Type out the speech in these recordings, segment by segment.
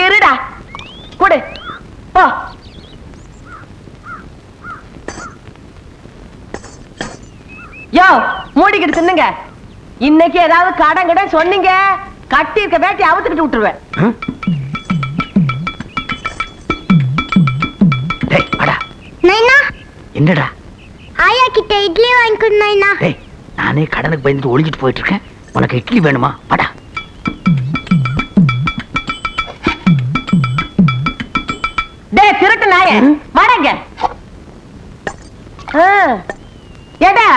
இருடா குடு போ. யோ மூடிக்கிட்டு தின்னுங்க. இன்னைக்கு ஏதாவது கடன் கடன் சொன்னீங்க, கட்டி இருக்க வேட்டி அவுத்துக்கிட்டு விட்டுருவேன். என்னடா ஆயா கிட்ட இட்லி வாங்கிக்கணும் நைனா. நானே கடனுக்கு பயந்துட்டு ஒளிஞ்சிட்டு போயிட்டு இருக்கேன். உனக்கு இட்லி வேணுமா? வாடா. டேய் திருட்டு நாயே, வாடங்க. ஏடா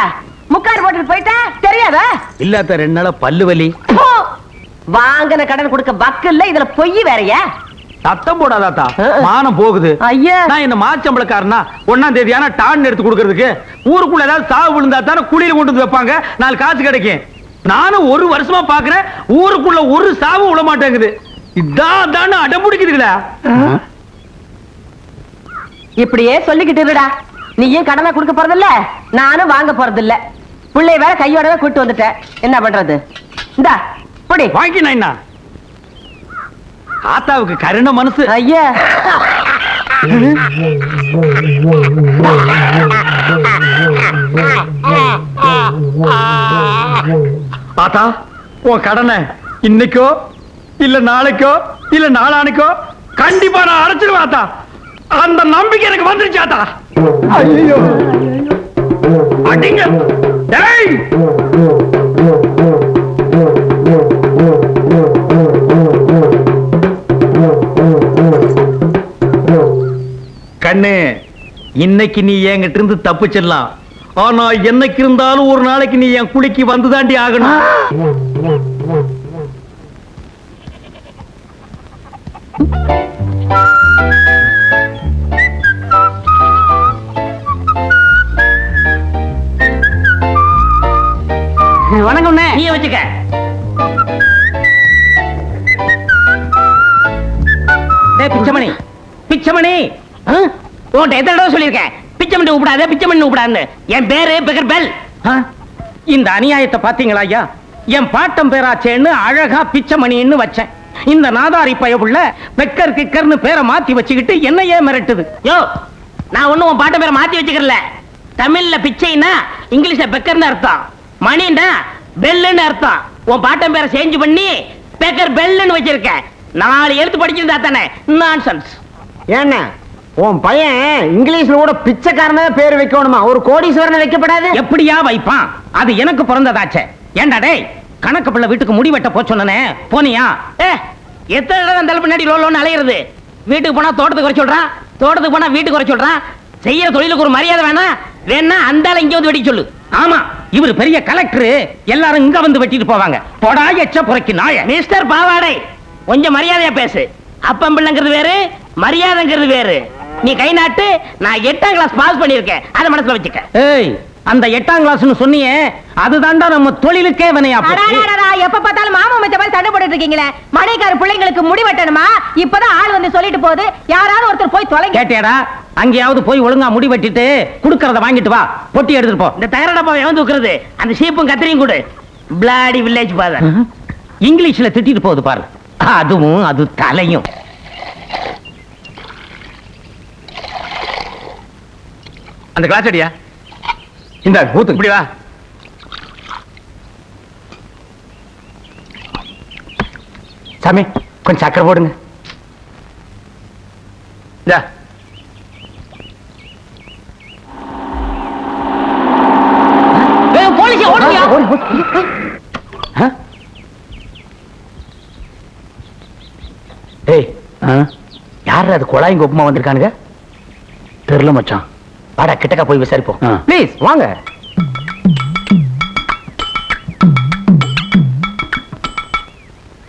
முக்காடு போட்டுட்டு போயிட்டா தெரியாதா? இல்லாத 2 நாளா பல்லு வலி. வாங்கின கடன் கொடுக்க வக்கில்ல, இதுல பொய் வேறயா? சத்தம் போடாதாத்தா, மானம் போகுது. ஐயா நான் என்ன மாச்சம்பளக்காரனா 1ஆம் தேதி ஆனா டான் எடுத்து கொடுக்கறதுக்கு? ஊருக்குள்ள ஏதாவது சாவு விழுந்தா தானே குழியில கொண்டு வந்து வைப்பாங்க, 4 காசு கிடைக்கும். நானும் 1 வருஷமா பாக்குறேன், ஊருக்குள்ள ஒரு சாவு விட மாட்டேங்குது. இதான் அடம்பிடிக்குதுங்களா? இப்படியே சொல்லிக்கிட்டு இருடா. நீயும் கடனை கொடுக்க போறதில்ல, நானும் வாங்க போறதில்ல. பிள்ளை வேற கையோட கூட்டு வந்துட்டேன், என்ன பண்றது? இந்தா புடி வாங்கி. நான் ஆத்தாவுக்கு கருண மனசு. ஐயா ஆத்தா, உன் கடனை இன்னைக்கோ இல்ல நாளைக்கோ இல்ல நாளானைக்கோ கண்டிப்பா நான் அடைச்சிருவேன் ஆத்தா. அந்த நம்பிக்கை எனக்கு வந்துருச்சு ஆத்தா. ஐயோ அடிங்க. டேய் கண்ணு, இன்னைக்கு நீ என்கிட்ட இருந்து தப்பிச்சிடலாம். ஆனா என்னைக்கு இருந்தாலும் ஒரு நாளைக்கு நீ என் குளிக்கு வந்துதாண்டி ஆகணும். வணக்கம். நீ வச்சுக்க. பிச்சமணி, பிச்சமணி, உன்கிட்ட எத்தனை தடவை சொல்லியிருக்கேன், பிச்சமணி கூப்பிடாத, பிச்சமணி கூப்பிடான்னு. என் பேரு பெக்கர் பெல். இந்த அநியாயத்தை பாத்தீங்களா ஐயா? என் பாட்டம் பேராச்சேன்னு அழகா பிச்சமணின்னு வச்சேன். இந்த நாதாரி பயவுள்ள பெக்கர் கிக்கர்னு பேரை மாத்தி வச்சுக்கிட்டு என்னையே மிரட்டுது. யோ, நான் ஒண்ணும் உன் பாட்டம் பேரை மாத்தி வச்சுக்கிறல. தமிழ்ல பிச்சைன்னா இங்கிலீஷ்ல பெக்கர்னு அர்த்தம், மணின்னா பெல்லுன்னு அர்த்தம். உன் பாட்டம் பேரை சேஞ்ச் பண்ணி பெக்கர் பெல்லுன்னு வச்சிருக்கேன். 4 எழுத்து படிச்சிருந்தா தானே. நான்சென்ஸ். ஏன்னா உன் பையன் இங்கிலீஷ்ல கூட பிச்சைக்காரன பேர் வைக்கணுமா? ஒரு கோடீஸ்வரன் வைக்கப்படாது? எப்படியா வைப்பான்? அது எனக்கு பிறந்ததாச்சே. ஏண்டா டேய், கணக்கு பிள்ளை வீட்டுக்கு முடி வெட்ட போ சொன்னனே, போனியா? எத்தனை தடவை அந்த பின்னாடி லோன்னு அலையிறது? வீட்டுக்கு போனா தோட்டத்துக்கு வர சொல்றான், தோட்டத்துக்கு போனா வீட்டுக்கு வர சொல்றான். செய்யற தொழிலுக்கு ஒரு மரியாதை வேணாம்? வேணா அந்த ஆளை இங்க வந்து வெட்டி சொல்லு. ஆமா, இவர் பெரிய கலெக்டர், எல்லாரும் இங்க வந்து வெட்டிட்டு போவாங்க. போடா எச்ச புரைக்கு நாய. மிஸ்டர் பாவாடை, கொஞ்சம் மரியாதையா பேசு. அப்பம் பிள்ளைங்கிறது வேறு, மரியாதைங்கிறது வேறு. நீ கை நாட்டு. நான் 8ஆம் கிளாஸ் பாஸ் பண்ணிருக்கேன், அதை மனசுல வச்சுக்க. ஏய், அந்த 8ஆம் கிளாஸ்னு சொன்னியே, அதுதான்டா நம்ம தொழிலுக்கே வினையா போச்சு. எப்ப பார்த்தாலும் மாமா மச்ச மாதிரி சண்டை போட்டுட்டு இருக்கீங்களே. மணிக்கார பிள்ளைங்களுக்கு முடி வெட்டணுமா? இப்பதான் ஆள் வந்து சொல்லிட்டு போகுது. யாராவது ஒருத்தர் போய் தொலைங்க. கேட்டியாடா? அங்கேயாவது போய் ஒழுங்கா முடி வெட்டிட்டு குடுக்கறத வாங்கிட்டு வா, பொட்டி எடுத்துட்டு போ. இந்த தகர டப்பாவை வந்து உட்கிறது, அந்த சீப்பும் கத்திரியும் கொடு. Bloody village father. இங்கிலீஷ்ல திட்டிட்டு போகுது பாரு. அதுவும் அது தலையும். அந்த கிளாஸ் அடியா. இந்த ஊத்து இப்படி வா. சாமி, கொஞ்சம் சக்கரை போடுங்க. போலீஸ் ஓடுறியா? யாரு அது குழாயிங்க ஒப்புமா வந்திருக்கானுங்க? தெரியல மச்சான். வாடா கிட்டக்கா போய் விசாரிப்போம். ப்ளீஸ் வாங்க.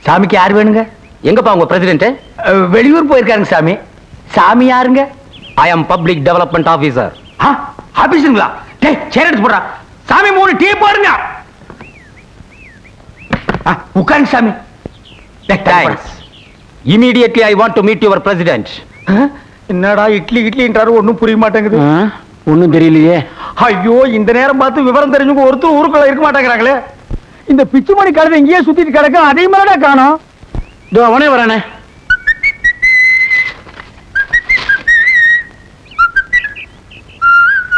சாமிக்கு யார் வேணுங்க? எங்கப்பா உங்க பிரசிடென்ட்? வெளியூர் போயிருக்காருங்க சாமி. சாமி யாருங்க? ஐ அம் பப்ளிக் டெவலப்மெண்ட் ஆபீசர். ஆபீஸருங்களா? டேய் சேர் எடுத்து போடுறா. சாமி 3 டீ போடுங்க. உட்காருங்க சாமி. Thanks. Immediately I want to meet your president. என்னடா இட்லி இட்லின்றாரு, ஒண்ணும் புரிய மாட்டேங்குது. ஒண்ணும் தெரியலையே. ஐயோ, இந்த நேரம் பார்த்து விவரம் தெரிஞ்சவங்க ஒருத்தர் ஊருக்குள்ள இருக்க மாட்டேங்கிறாங்களே. இந்த பிச்சுமணி கழுதை இங்கேயே சுத்திட்டு கிடக்க, அதே மாதிரிடா காணோம். இதோ அவனே வரானே.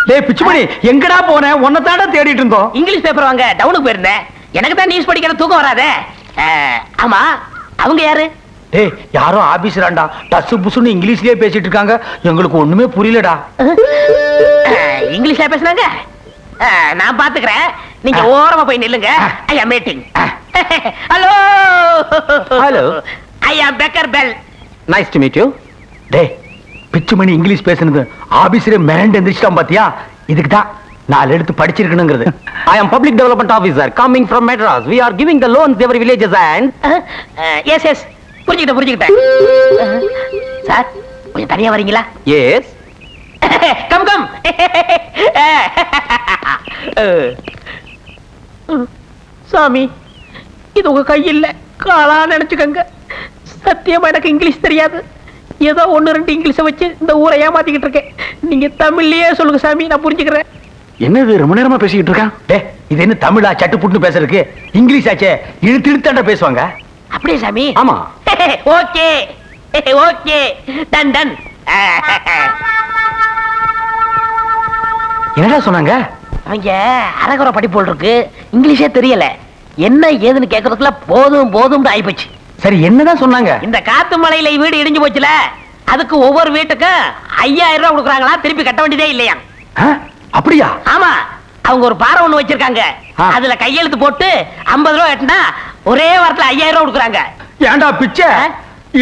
டேய் பிச்சுமணி எங்கடா போன உன்னை தாண்டா தேடிட்டு இருந்தோம். இங்கிலீஷ் பேப்பர் வாங்க டவுனுக்கு போயிருந்தேன். எனக்கு தான் நியூஸ் படிக்கிற தூக்கம் வராதே. ஆமா, அவங்க யாரு? டேய் யாரோ ஆபீசராண்டா, டசு புசுன்னு இங்கிலீஷ்லயே பேசிட்டு இருக்காங்க. எங்களுக்கு ஒண்ணுமே புரியலடா. இங்கிலீஷ்ல பேசுனாங்க. நான் பாத்துக்கிறேன், நீங்க ஓரமா போய் நில்லுங்க. I am meeting. Hello hello, I am beggar bell. Nice to meet you. டேய் பிச்சுமணி இங்கிலீஷ் பேசுனது ஆபீசரே மிரண்டு எந்திரிச்சிட்டான் பாத்தியா? இதுக்கு தான் 4 எடுத்து படிச்சிருக்கணுங்கிறது. I am public development officer coming from Madras. We are giving the loans every villages and yes yes, புரிஞ்சுக்கிட்டேன். Sir கொஞ்சம் தனியா வரீங்களா? yes. Come come. சாமி, இது உங்க கையில் காலா நினைச்சுக்கங்க. சத்தியமா எனக்கு இங்கிலீஷ் தெரியாது. ஏதோ 1-2 இங்கிலீஷ வச்சு இந்த ஊரை ஏமாத்திக்கிட்டு இருக்கேன். நீங்க தமிழ்லயே சொல்லுங்க சாமி, நான் புரிஞ்சுக்கிறேன். என்னது ரொம்ப நேரமா பேசிக்கிட்டு இருக்கான்? டேய் இது என்ன தமிழா சட்டு புட்டு பேசுறதுக்கு? இங்கிலீஷ் ஆச்சே, இழுத்து இழுத்தாண்டா பேசுவாங்க. அப்படியே சாமி? ஆமா. Okay okay, done done. என்னடா சொன்னாங்க? அவங்க அரகுற படிப்பு இருக்கு, இங்கிலீஷே தெரியல. என்ன ஏதுன்னு கேட்கறதுக்குள்ள போதும் போதும் ஆயிப்போச்சு. சரி என்னதான் சொன்னாங்க? இந்த காத்து மலையில வீடு இடிஞ்சு போச்சுல, அதுக்கு ஒவ்வொரு வீட்டுக்கும் 5000 ரூபாய் கொடுக்குறாங்களா, திருப்பி கட்ட வேண்டியதே இல்லையா? அப்படியா? ஆமா, அவங்க ஒரு பாறை ஒண்ணு வச்சிருக்காங்க. அதுல கையெழுத்து போட்டு 50 ரூபாய் கட்டினா ஒரே வாரத்துல 5000 ரூபாய் கொடுக்குறாங்க. ஏன்டா பிச்சை?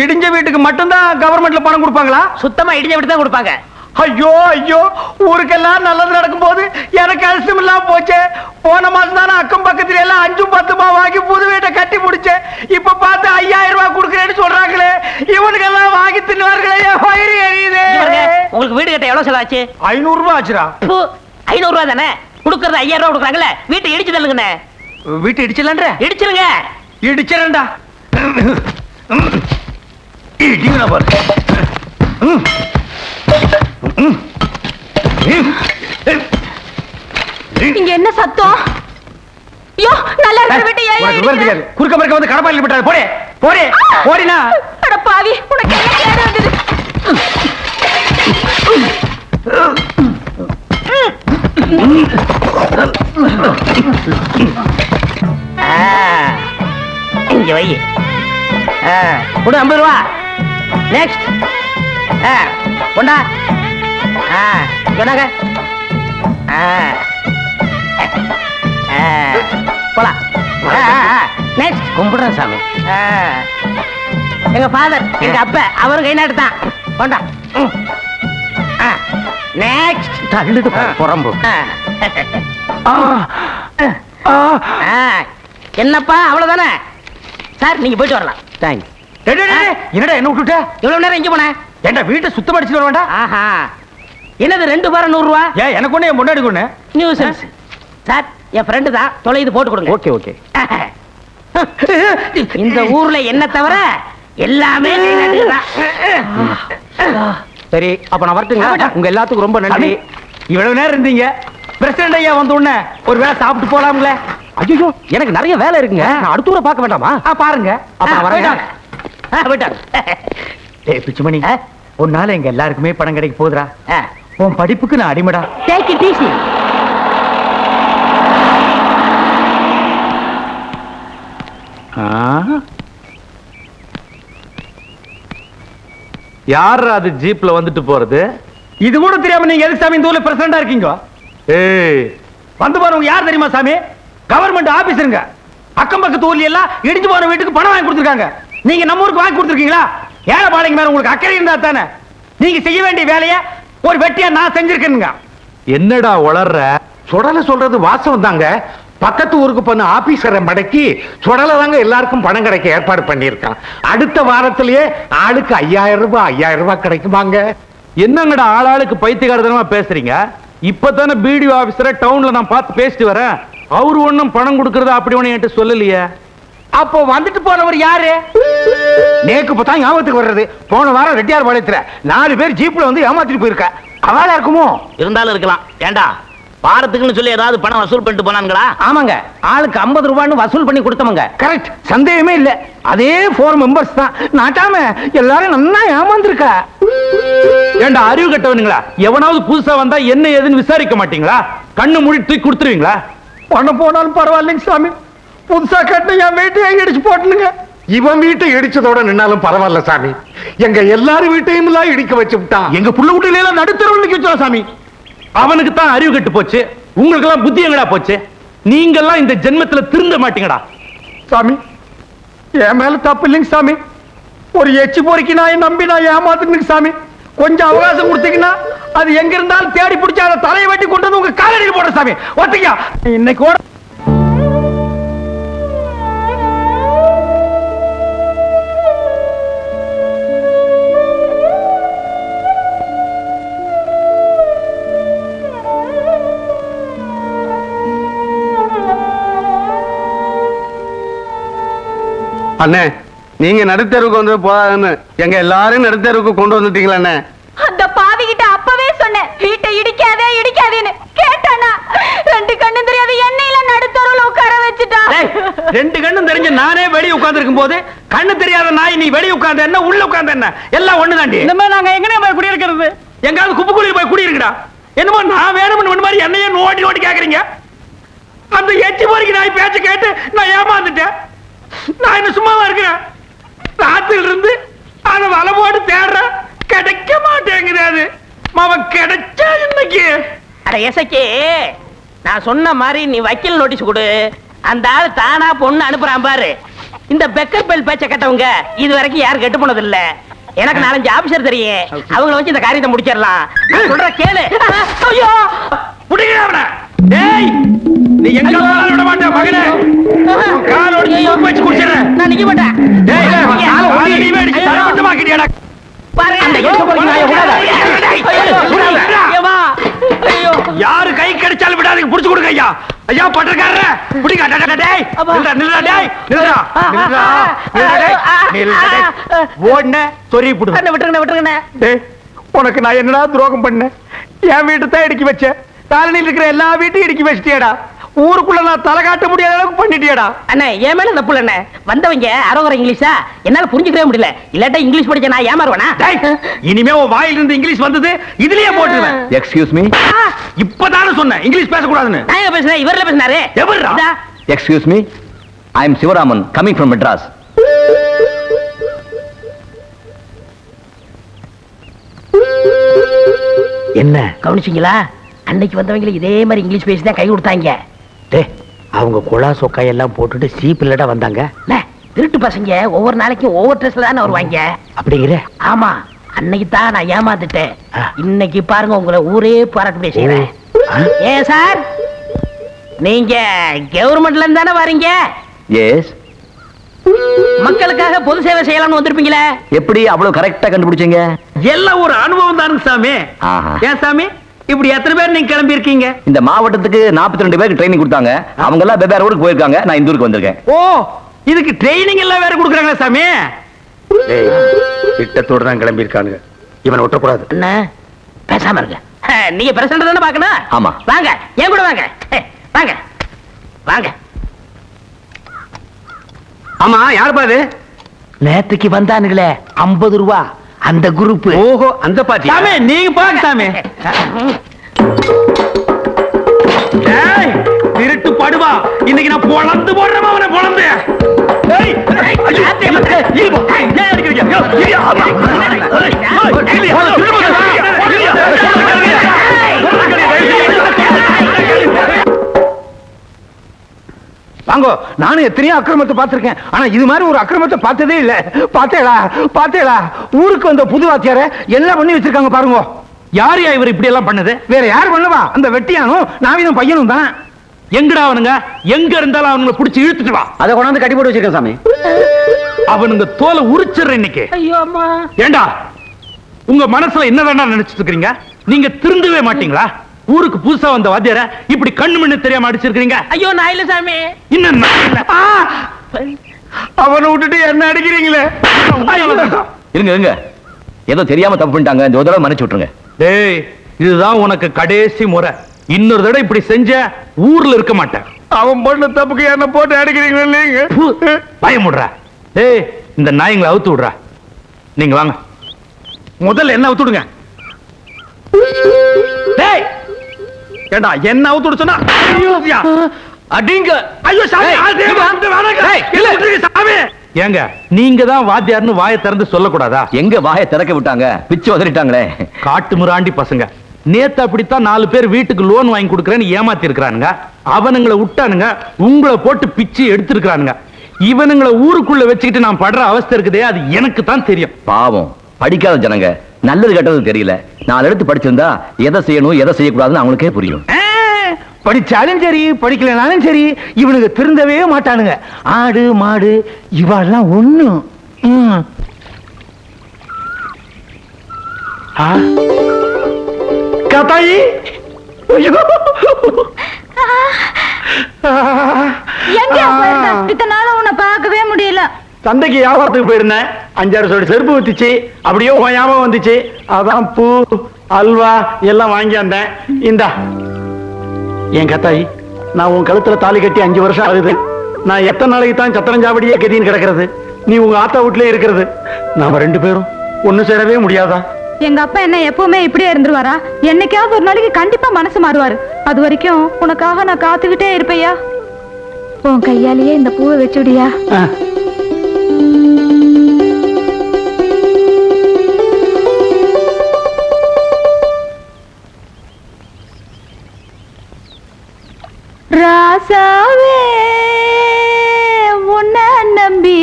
இடிஞ்ச வீட்டுக்கு மட்டும்தான் கவர்மெண்ட்ல பணம் கொடுப்பாங்களா? சுத்தமா இடிஞ்ச வீட்டு தான் கொடுப்பாங்க. ஐயோ ஐயோ, ஊருக்கெல்லாம் நல்லது நடக்கும் போது எனக்கு அரிசம் இல்லாம போச்சே. போன மாசம் தானே அக்கம் பக்கத்துல எல்லாம் 5-10 வாங்கி புது வீட்டை கட்டி முடிச்சேன். இப்ப பார்த்து 5000 ரூபாய் கொடுக்குறேன்னு சொல்றாங்களே, இவனுக்கெல்லாம் வாங்கி தின்னுவார்களே, வயிறு எரியுதே. உங்களுக்கு வீடு கட்ட எவ்வளவு செலவாச்சு? 500 ரூபாய் ஆச்சுடா. 500 ரூபாய் தானே கொடுக்கறது? 5000 ரூபாய் கொடுக்குறாங்கல்ல, வீட்டை இடிச்சு தள்ளுங்கண்ணே. வீட்டை இடிச்சலான்ற? இடிச்சிருங்க. இடிச்சலண்டா. இடிங்கடா பாரு. இங்க என்ன சத்தம்? ஐயோ, நல்லா இருக்கிற வீட்டை ஏன் இடிக்கிற? குறுக்க மறுக்க வந்து கடப்பாயில் விட்டாரு. போடே போடே போடினா. அட பாவி, உனக்கு என்ன கேடு வந்தது? இங்க வை. கொடு 50 ரூபா. நெக்ஸ்ட். கொண்டா. சொன்னாங்க. போலாம். நெக்ஸ்ட். கும்பிடுறேன் சாமி. எங்க ஃபாதர், எங்க அப்பா, அவரும் கை நாட்டுதான். கொண்டா. நெக்ஸ்ட். தள்ளுது புறம்பு. என்னப்பா அவ்வளவுதானே? சார் நீங்க போயிட்டு வரலாம். தேங்க்ஸ். என்னடா என்ன விட்டுட்ட? எவ்வளவு நேரம் இங்க போன? ஏண்டா வீட்டை சுத்தம் அடிச்சுட்டு வர வேண்டாம்? ஆஹா, என்னது 2 பாரம் 100 ரூபா? ஏன் எனக்கு ஒண்ணு, என் முன்னாடி ஒண்ணு. நியூசன்ஸ். சார் என் ஃப்ரெண்டு தான், தொலைது போட்டு கொடுங்க. Okay okay. இந்த ஊர்ல என்ன தவிர எல்லாமே சரி, அப்ப நான் வரட்டுங்க. உங்க எல்லாத்துக்கும் ரொம்ப நன்றி. இவ்வளவு நேரம் இருந்தீங்க. பிரசிடண்ட் ஐயா வந்த உடனே ஒரு வேளை சாப்பிட்டு போலாம்ங்களே. ஐயோ, எனக்கு நிறைய வேலை இருக்குங்க. நான் அடுத்த ஊரை பார்க்க வேண்டாமா? பாருங்க. அப்ப நான் வரேன். போயிட்டாங்க. டேய் பிச்சுமணி, உன்னால எங்க எல்லாருக்குமே பணம் கிடைக்க போகுதுடா. உன் படிப்புக்கு நான் அடிமடா. Take it easy. யார் அது ஜீப்ல வந்துட்டு போறது? இது கூட தெரியாம நீங்க எதுக்கு சாமி இந்த ஊர்ல பிரசிடண்டா இருக்கீங்க? ஏய், வந்து பாருங்க, யார் தெரியுமா சாமி? கவர்மெண்ட் ஆபீசருங்க. அக்கம் பக்கத்து ஊர்ல எல்லாம் இடிஞ்சு போன வீட்டுக்கு பணம் வாங்கி கொடுத்துருக்காங்க. நீங்க நம்ம ஊருக்கு வாங்கி கொடுத்துருக்கீங்களா? ஏழை பாளையங்க மேல உங்களுக்கு அக்கறை இருந்தா தானே. நீங்க செய்ய வேண்டிய வேலையை ஒரு வெட்டியா நான் செஞ்சிருக்கேனுங்க. என்னடா உளர்ற? சுடல சொல்றது வாசம் தாங்க. பக்கத்து ஊருக்கு போன ஆபீசரை மடக்கி சுடல தாங்க எல்லாருக்கும் பணம் கிடைக்க ஏற்பாடு பண்ணியிருக்கான். அடுத்த வாரத்திலேயே ஆளுக்கு 5000 ரூபாய் கிடைக்குமாங்க. என்னங்கடா ஆளாளுக்கு பைத்தியக்காரத்தனமா பேசுறீங்க? இப்பதானே பிடிஓ ஆபீசரை டவுன்ல நான் பார்த்து பேசிட்டு வரேன். அவரு ஒண்ணும் பணம் கொடுக்கறதா அப்படி ஒண்ணு என்கிட்ட சொல்லலையே. அப்போ வந்துட்டு போனவர் யாரு? நேக்கு பார்த்தா ஞாபகத்துக்கு வர்றது. போன வாரம் ரெட்டியார் பாளையத்துல 4 பேர் ஜீப்ல வந்து ஏமாத்திட்டு போயிருக்க. அவளா இருக்குமோ? இருந்தாலும் இருக்கலாம். ஏண்டா பாரத்துக்குன்னு சொல்லி ஏதாவது பணம் வசூல் பண்ணிட்டு போனாங்களா? ஆமாங்க, ஆளுக்கு 50 ரூபான்னு வசூல் பண்ணி கொடுத்தவங்க. கரெக்ட், சந்தேகமே இல்ல. அதே 4 மெம்பர்ஸ் தான். நாட்டாம எல்லாரும் நல்லா ஏமாந்துருக்கா. ஏண்டா அறிவு கட்டவனுங்களா? எவனாவது புதுசா வந்தா என்ன ஏதுன்னு விசாரிக்க மாட்டீங்களா? கண்ணு மூடி தூக்கி கொடுத்துருவீங்களா? பணம் போனாலும் பரவாயில்லைங்க சாமி, புதுசா கட்டின என் வீட்டையும் இடிச்சு போட்டுனுங்க. இவன் வீட்டை இடிச்சதோட நின்னாலும் பரவாயில்ல சாமி, எங்க எல்லாரும் வீட்டையும் எல்லாம் இடிக்க வச்சு விட்டான். எங்க புள்ள வீட்டுல எல்லாம் நடுத்தரவு நிக்க வச்சா சாமி. அவனுக்கு தான் அறிவு கட்டு போச்சு, உங்களுக்கு எல்லாம் புத்தி எங்கடா போச்சு? நீங்க எல்லாம் இந்த ஜென்மத்துல திருந்த மாட்டீங்கடா. சாமி, என் மேல தப்பு இல்லைங்க சாமி. ஒரு எச்சி பொறுக்கி நான் நம்பி நான் ஏமாத்துனுங்க சாமி. கொஞ்சம் அவகாசம் கொடுத்தீங்கன்னா அது எங்க இருந்தாலும் தேடி பிடிச்சி அதை தலையை வெட்டி கொண்டு வந்து உங்க காலடியில் போடுற சாமி. ஒத்திக்கா இன்னைக்கு ஓட. அண்ணே, நீங்க நடுத்தருவுக்கு வந்து போதாதுன்னு எங்க எல்லாரும் நடுத்தருவுக்கு கொண்டு வந்துட்டீங்களா அண்ணே? அந்த பாவி கிட்ட அப்பவே சொன்னேன், வீட்டை இடிக்காதே இடிக்காதேன்னு. கேட்டானா? 2 கண்ணும் தெரியாது எண்ணெயில நடுத்தருவுல உட்கார வச்சுட்டா. 2 கண்ணும் தெரிஞ்ச நானே வெளிய உட்கார்ந்து இருக்கும் போது கண்ணு தெரியாத நாய் நீ வெளிய உட்கார்ந்து என்ன உள்ள உட்கார்ந்து என்ன எல்லாம் ஒண்ணுதாண்டி. இந்த மாதிரி நாங்க எங்கனே போய் குடியிருக்கிறது? எங்காவது குப்பைக்குழியில் போய் குடியிருக்கடா. என்னமோ நான் வேணும்னு மாதிரி என்னையே நோட்டி நோட்டி கேக்குறீங்க. அந்த எச்சி பொறுக்கி நாய் பேச்ச கேட்டு நான் ஏமாந்துட்டேன். நான் என்ன சும்மாவா இருக்கிறேன்? ராத்திரில இருந்து அந்த வலை போட்டு தேடுறேன், கிடைக்க மாட்டேங்குது. அது அவன் கிடைச்சா இன்னைக்கு. அட எசக்கி, நான் சொன்ன மாதிரி நீ வக்கீல் நோட்டீஸ் கொடு. அந்த ஆள் தானா பொண்ணு அனுப்புறான் பாரு. இந்த பெக்கர் பெல் பேச்ச கேட்டவங்க இது வரைக்கும் யாரும் கெட்டு போனது இல்ல. எனக்கு 4-5 ஆபீசர் தெரியும், அவங்கள வச்சு இந்த காரியத்தை முடிச்சிடலாம். நான் சொல்ற கேளு. ஐயோ, புடிங்கடா அவனை. டேய், நீ எங்க போனாலும் விட மாட்டேன் மகனே. கால் ஒடிச்சு உப்பு வச்சு குடிச்சிடுறேன். நான் நிக்க மாட்டேன். டேய், கால் ஒடிச்சு நீ அடிச்சு தலை மட்டும் ஆக்கிட்டியாடா. பாரு, அந்த எச்ச பொறுக்கி நாயை விடாத. ஐயோ, ஐயோ, யாரு கை கிடைச்சாலும் விடாதீங்க, புடிச்சு கொடுங்க ஐயா. ஐயா பட்டக்காரரே, புடிங்க. டேய், நில்லுடா, நில்லுடா, டேய், நில்லுடா, நில்லுடா, நில்லுடா, டேய், நில்லுடா, டேய். ஓடுன சொறி புடு. விட்டுருங்க. டேய், உனக்கு நான் என்னடா துரோகம் பண்ணேன்? என் வீட்டை தான் இடிக்கி வச்சேன், காலனியில் இருக்கிற எல்லா வீட்டையும் இடிக்கி வச்சிட்டியடா. ஊருக்குள்ள நான் தலை காட்ட முடியாத அளவுக்கு பண்ணிட்டியடா. அண்ணே, என் மேல தப்பு இல்ல. வந்தவங்க அரோகர இங்கிலீஷா என்னால புரிஞ்சுக்கவே முடியல. இல்லாட்டா இங்கிலீஷ் படிச்ச நான் ஏமாறுவேனா? டேய், இனிமே உன் வாயில இருந்து இங்கிலீஷ் வந்தது இதுலயே போட்டுருவேன். Excuse me. இப்பதானே சொன்னேன் இங்கிலீஷ் பேசக்கூடாதுன்னு. நான் எங்க பேசுறேன்? இவர்ல பேசினாரு. எவர்ரா? இதா. Excuse me, I am Sivaraman, coming from Madras. என்ன கவனிச்சீங்களா? அன்னைக்கு வந்தவங்க இதே மாதிரி இங்கிலீஷ் பேசி தான் கை கொடுத்தாங்க. அவங்க குழா சொக்காய் எல்லாம் போட்டுட்டு சீப்பில்லடா வந்தாங்க. திருட்டு பசங்க ஒவ்வொரு நாளைக்கும் ஒவ்வொரு ட்ரெஸ்ல தானே வருவாங்க. அப்படிங்கிற? ஆமா, அன்னைக்கு தான் நான் ஏமாந்துட்டேன். இன்னைக்கு பாருங்க, உங்களை ஊரே பாராட்டு செய்யறேன். ஏன் சார், நீங்க கவர்மெண்ட்ல இருந்து தானே வரீங்க? எஸ். மக்களுக்காக பொது சேவை செய்யலாம்னு வந்திருப்பீங்களே. எப்படி அவ்வளவு கரெக்டா கண்டுபிடிச்சீங்க? எல்லாம் ஒரு அனுபவம் தானுங்க சாமி. ஆஹா. ஏன் சாமி, இப்படி எத்தனை பேர் நீங்க கிளம்பி இருக்கீங்க? இந்த மாவட்டத்துக்கு 42 பேருக்கு ட்ரைனிங் கொடுத்தாங்க. அவங்க எல்லாம் வெவ்வேறு ஊருக்கு போயிருக்காங்க. நான் இந்த ஊருக்கு வந்திருக்கேன். ஓ, இதுக்கு ட்ரைனிங் எல்லாம் வேற கொடுக்குறாங்களா சாமி? திட்டத்தோட தான் கிளம்பி இருக்கானுங்க. இவனை ஒட்டக்கூடாது. என்ன பேசாம இருங்க. நீங்க பிரசிடண்ட் தானே பாக்கணும். ஆமா. வாங்க, ஏன் கூட வாங்க. வாங்க வாங்க. ஆமா, யார் பாது? நேத்துக்கு வந்தானுங்களே 50 ரூபா, அந்த குரூப். ஓஹோ, அந்த பாட்டி. சாமி, நீங்க பாருங்க சாமி. டேய், திருட்டு படுவா, இன்னைக்கு நான் பொளந்து போடுறேன் அவனை, பொளந்து. ஏய், ஐயோ, ஏன் அடிக்கிறீங்க? வாங்கோ, நானும் எத்தனையோ அக்கிரமத்தை பார்த்திருக்கேன், ஆனா இது மாதிரி ஒரு அக்கிரமத்தை பார்த்ததே இல்ல. பாத்தேடா, ஊருக்கு வந்த புது வாத்தியார எல்லாம் பண்ணி வச்சிருக்காங்க பாருங்க. யாரையா இவர் இப்படி எல்லாம் பண்ணது? வேற யார் பண்ணுவா? அந்த வெட்டியானும் நாவிதம் பையனும் தான். எங்கடா அவனுங்க? எங்க இருந்தாலும் அவனுங்களை பிடிச்சி இழுத்துட்டு வா. அதை கொண்டாந்து கட்டி போட்டு வச்சிருக்கேன் சாமி. அவனுங்க தோலை உரிச்சிடுற இன்னைக்கு. ஐயோ அம்மா. ஏண்டா, உங்க மனசுல என்னதாண்டா நினைச்சிட்டு இருக்கீங்க? நீங்க திருந்தவே மாட்டீங்களா? ஊருக்கு புதுசா வந்த வாத்தியார இப்படி கண்ணு மண்ணு தெரியாம அடிச்சிருக்கீங்க. ஐயோ, நான் இல்ல சாமி. இன்னும் நான் இல்ல. அவனை விட்டுட்டு என்ன அடிக்கிறீங்களே? இருங்க, ஏதோ தெரியாம தப்பு பண்ணிட்டாங்க. இந்த ஒரு தடவை மன்னிச்சு விட்டுருங்க. டேய், இதுதான் உனக்கு கடைசி முறை. இன்னொரு தடவை இப்படி செஞ்ச ஊர்ல இருக்க மாட்டேன். அவன் பண்ண தப்புக்கு என்ன போட்டு அடிக்கிறீங்க இல்லைங்க? பயமுடுறா. ஏய், இந்த நாய்ங்களை அவுத்து விடுறா. நீங்க வாங்க, முதல்ல என்ன அவுத்து விடுங்க. டேய், ஏண்டா என்ன அவுத்து விட சொன்னா? அடிங்க. ஐயோ சாமி, சாமி. ஏங்க, நீங்க தான் வாத்தியார்னு வாயை திறந்து சொல்லக்கூடாதா? எங்க வாயை திறக்க விட்டாங்க, பிச்சு உதறிட்டாங்களே. காட்டு முராண்டி பசங்க. நேத்து அப்படித்தான் 4 பேர் வீட்டுக்கு லோன் வாங்கி கொடுக்கறேன்னு ஏமாத்தி இருக்கிறானுங்க. அவனுங்களை விட்டானுங்க, உங்களை போட்டு பிச்சு எடுத்திருக்கிறானுங்க. இவனுங்களை ஊருக்குள்ள வச்சுக்கிட்டு நான் படுற அவஸ்தை இருக்குதே, அது எனக்கு தான் தெரியும். பாவம், படிக்காத ஜனங்க, நல்லது கெட்டது தெரியல. 4 எடுத்து படிச்சிருந்தா எதை செய்யணும் எதை செய்யக்கூடாதுன்னு அவங்களுக்கே புரியும். படிச்சாலும் சரி படிக்கலனாலும் சரி இவனுக்கு திருந்தவே மாட்டானுங்க. ஆடு மாடு இவெல்லாம் ஒண்ணும். கதாயி, இத்தனை நாள உன்னை பார்க்கவே முடியல. சந்தைக்கு வியாபாரத்துக்கு போயிருந்தேன். 5-6 சோடி செருப்பு வித்துச்சு, அப்படியே ஞாபகம் வந்துச்சு. அதான் பூ அல்வா எல்லாம் வாங்கி வந்தேன். இந்தா என் கத்தாயி, நான் உன் கழுத்துல தாலி கட்டி 5 வருஷம் ஆகுது. நான் எத்தனை நாளைக்கு தான் சத்திரஞ்சாவடியே கதின்னு கிடக்கிறது, நீ உங்க ஆத்தா வீட்லயே இருக்கிறது. நாம 2 பேரும் ஒண்ணு சேரவே முடியாதா? எங்க அப்பா என்ன எப்பவுமே இப்படியே இருந்துருவாரா? என்னைக்காவது ஒரு நாளைக்கு கண்டிப்பா மனசு மாறுவாரு. அது வரைக்கும் உனக்காக நான் காத்துக்கிட்டே இருப்பையா. உன் கையாலேயே இந்த பூவை வச்சுடியா. ராசாவே, உன்னை நம்பி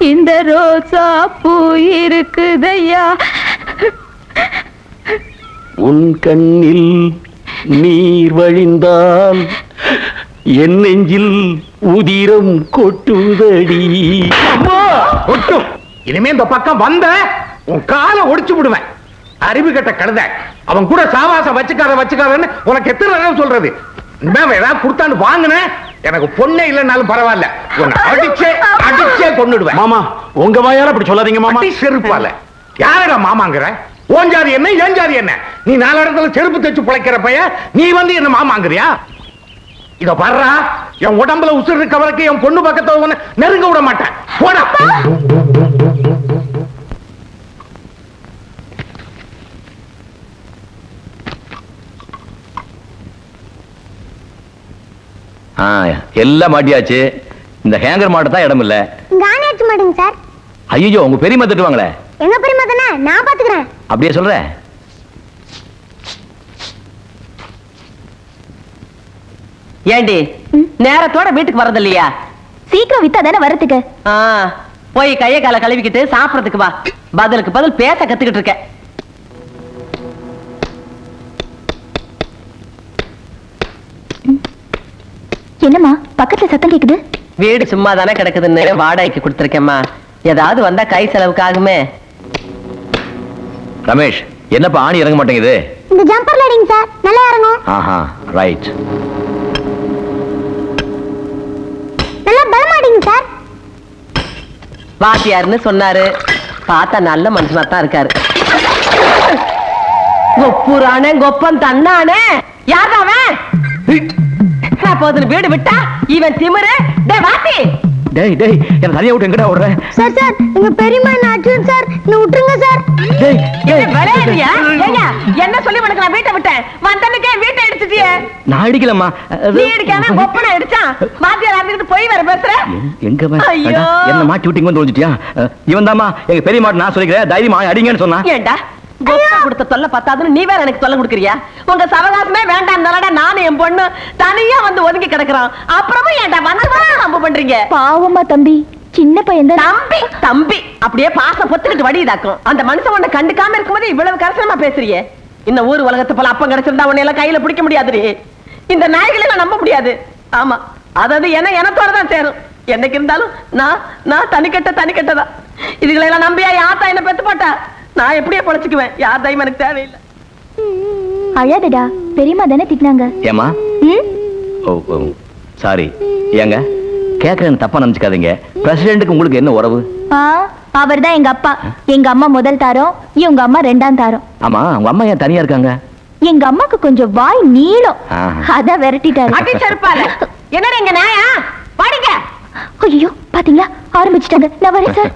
இந்த ரோசா பூ இருக்குதையா. உன் கண்ணில் நீர் வழிந்தால் என் நெஞ்சில் உதிரம் கொட்டுதடி. கொட்டும். இனிமே இந்த பக்கம் வந்த உன் காலை ஒடிச்சு விடுவேன். அறிவு கட்ட கழுத. அவன் கூட சாவாசம் வச்சுக்காரன்னு உனக்கு எத்தனை தடவை சொல்றது? ஏதாவது கொடுத்தான்னு வாங்கின எனக்கு பொண்ணே இல்லைன்னாலும் பரவாயில்ல, அடிச்சே கொன்னுடுவேன். மாமா, உங்க வாயால அப்படி சொல்லாதீங்க மாமா. செருப்பால யாரடா மாமாங்கிற? ஓன் ஜாதி என்ன ஏன் ஜாதி என்ன? நீ 4 இடத்துல செருப்பு தைச்சு பிழைக்கிற பைய, நீ வந்து என்ன மாமாங்கிறியா? இத பாருடா, என் உடம்புல உசுர் இருக்க வரைக்கும் என் பொண்ணு பக்கத்துல நெருங்க விட மாட்டேன். போடா. எல்லாம் மாட்டியாச்சு. இந்த ஹேங்கர் மாட்ட தான் இடம் இல்ல. காணியாச்சு மாடுங்க சார். ஐயோ, உங்க பெரியம்மா திட்டுவாங்களே. எங்க பெரியம்மா தானே, நான் பாத்துக்கிறேன். அப்படியே சொல்ற? ஏண்டி நேரத்தோட வீட்டுக்கு வரது இல்லையா? சீக்கிரம் வித்தா தானே வரதுக்கு. போய் கைய கால கழுவிக்கிட்டு சாப்பிடறதுக்கு வா. பதிலுக்கு பதில் பேச கத்துக்கிட்டு இருக்க. என்னம்மா பக்கத்துல சத்தம் கேக்குது? வீடு சும்மா தானே கிடக்குதுன்னு வாடகைக்கு கொடுத்துருக்கேம்மா. ஏதாவது வந்தா கை செலவுக்கு ஆகுமே. ரமேஷ், என்னப்பா ஆணி இறங்க மாட்டேங்குது? இந்த ஜம்பர்ல அடிங்க சார், நல்லா இறங்கும். ஆஹா, ரைட். நல்லா பலமா அடிங்க சார். வாத்தியாருன்னு சொன்னாரு, பார்த்தா நல்ல மனுஷனா தான் இருக்காரு. கொப்புரானே கொப்பம் தன்னானே. யார் அவன்? போதுன்னு வீடு விட்டா இவன் திமிரு. டேய் வாத்தி, டேய் டேய், என்ன தனியா விட்டு எங்கடா ஓடுற? சார் சார், உங்க பெரியம்மா நாச்சுன் சார், நீ விட்டுருங்க சார். டேய் டேய், விளையாடுறியா? ஏய்யா, என்ன சொல்லி உனக்கு நான் வீட்டை விட்டேன்? வந்தனுக்கே வீட்டை அடிச்சிட்டியே. நான் அடிக்கலம்மா. நீ அடிக்காம ஒப்பனை அடிச்சான். வாத்தியார் அறிஞ்சிட்டு போய் வர பேசுற. எங்க ஐயோ, என்ன மாட்டி விட்டீங்க வந்து ஒழிச்சிட்டியா? இவன் தாமா எங்க பெரிய மாட்டு நான் சொல்லிக்கிறேன், தைரியமா அடிங்கன்னு சொன்னா. ஏண்டா கொடுத்த தொல்லை பத்தாதுன்னு நீ வேற எனக்கு தொல்லை கொடுக்குறியா? உங்க சவகாசமே வேண்டாம் நானும் என் பொண்ணு தனியா வந்து ஒதுங்கி கிடக்குறான். அப்புறமும் ஏண்டா வந்து நம்ப பண்றீங்க? பாவமா தம்பி, சின்ன பையன் தான். தம்பி தம்பி அப்படியே பாசம் பொத்துக்கிட்டு வடிதாக்கும். அந்த மனுஷன் உன்னை கண்டுக்காம இருக்கும்போது இவ்வளவு கரசனமா பேசுறியே. இந்த ஊர் உலகத்தை போல அப்பம் கிடைச்சிருந்தா உன்னை எல்லாம் கையில பிடிக்க முடியாது. இந்த நாய்களை எல்லாம் நம்ப முடியாது. ஆமா, அதாவது என்ன எனத்தோடதான் சேரும். என்னைக்கு இருந்தாலும் நான் தனிக்கட்டதான். இதுகளெல்லாம் நம்பியா யாத்தா என்ன பெத்து போட்டா? நான் எப்படியே பொழைச்சுக்குவேன். யார் தையம் எனக்கு தேவையில்லை. அழாதடா, பெரியம்மா தானே திட்டினாங்க. ஏமா? ஓ சாரி. ஏங்க கேட்கறேன்னு தப்பா நினைச்சுக்காதீங்க. பிரசிடென்ட்டுக்கு உங்களுக்கு என்ன உறவு? அவர் தான் எங்க அப்பா. எங்க அம்மா முதல் தாரம், இவங்க அம்மா 2ஆம் தாரம். ஆமா, உங்க அம்மா ஏன் தனியா இருக்காங்க? எங்க அம்மாக்கு கொஞ்சம் வாய் நீளம், ஆஹா. அதான் விரட்டிட்டாரு. அடி செருப்பால என்னடா எங்க நாயா பாடிங்க. ஐயோ பாத்தீங்களா, ஆரம்பிச்சிட்டாங்க. நான் வரேன் சார்.